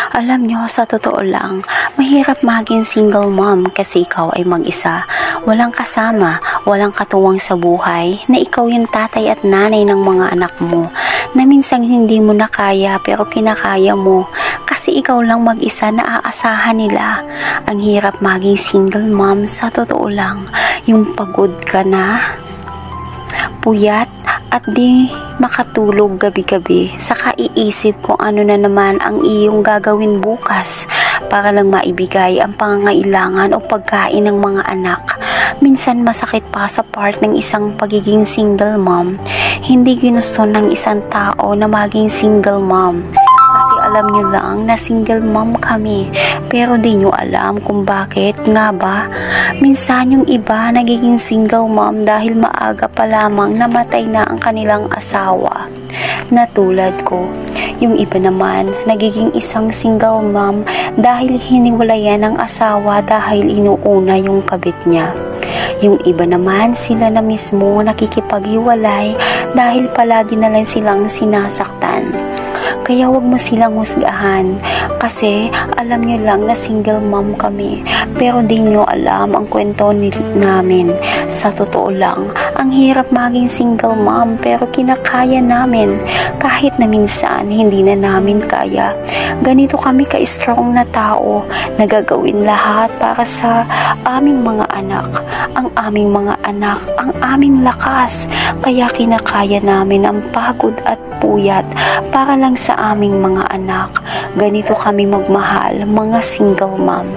Alam nyo, sa totoo lang, mahirap maging single mom kasi ikaw ay mag-isa. Walang kasama, walang katuwang sa buhay, na ikaw yung tatay at nanay ng mga anak mo, na minsan hindi mo na kaya pero kinakaya mo, kasi ikaw lang mag-isa na aasahan nila. Ang hirap maging single mom, sa totoo lang, yung pagod ka na, puyat, at di makatulog gabi-gabi sa kaiisip kung ano na naman ang iyong gagawin bukas para lang maibigay ang pangangailangan o pagkain ng mga anak. Minsan masakit pa sa part ng isang pagiging single mom. Hindi ginusto ng isang tao na maging single mom. Kasi alam nyo lang na single mom kami, pero di nyo alam kung bakit nga ba. Minsan yung iba nagiging single mom dahil maaga pa lamang namatay na ang kanilang asawa, na tulad ko. Yung iba naman nagiging isang single mom dahil hiniwalayan ng asawa dahil inuuna yung kabit niya. Yung iba naman sila na mismo nakikipaghiwalay dahil palagi na lang silang sinasaktan. Kaya wag mo silang husgahan kasi alam nyo lang na single mom kami, pero di nyo alam ang kwento namin. Sa totoo lang, ang hirap maging single mom pero kinakaya namin kahit na minsan hindi na namin kaya. Ganito kami ka-strong na tao, nagagawin lahat para sa aming mga anak. Ang aming mga anak, ang aming lakas, kaya kinakaya namin ang pagod at puyat para lang sa aming mga anak. Ganito kami magmahal, mga single mom.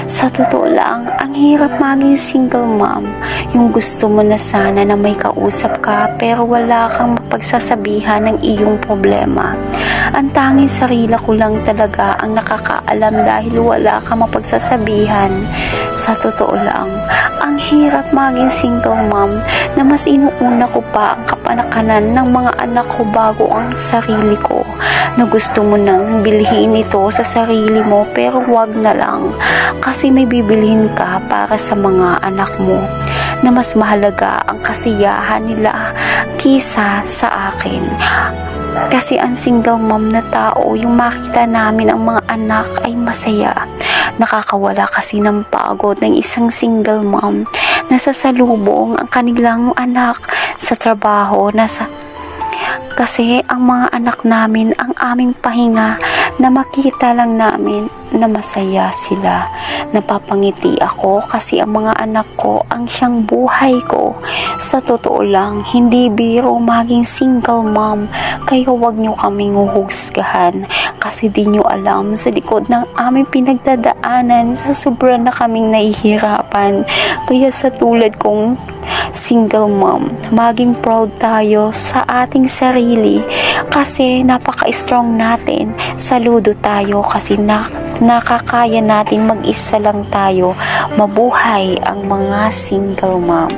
Sa totoo lang, ang hirap maging single mom. Yung gusto mo na sana na may kausap ka pero wala kang mapagsasabihan ng iyong problema. Ang tanging sarili ko lang talaga ang nakakaalam dahil wala kang mapagsasabihan. Sa totoo lang, ang hirap maging single mom na mas inuuna ko pa ang kapanakanan ng mga anak ko bago ang sarili ko, na gusto mo nang bilhin ito sa sarili mo pero wag na lang kasi may bibilhin ka para sa mga anak mo, na mas mahalaga ang kasiyahan nila kisa sa akin. Kasi ang single mom na tao, yung makita namin ang mga anak ay masaya. Nakakawala kasi ng pagod ng isang single mom na sasalubong ang kanilang anak sa trabaho, kasi ang mga anak namin ang aming pahinga, na makita lang namin na masaya sila. Napapangiti ako kasi ang mga anak ko ang siyang buhay ko. Sa totoo lang, hindi biro maging single mom, kaya wag nyo kaming huhusgahan kasi di nyo alam sa likod ng aming pinagdadaanan sa sobra na kaming nahihirapan. Kaya sa tulad kong single mom, maging proud tayo sa ating sarili kasi napaka-strong natin. Saludo tayo kasi nakakaya natin mag-isa lang tayo. Mabuhay ang mga single mom.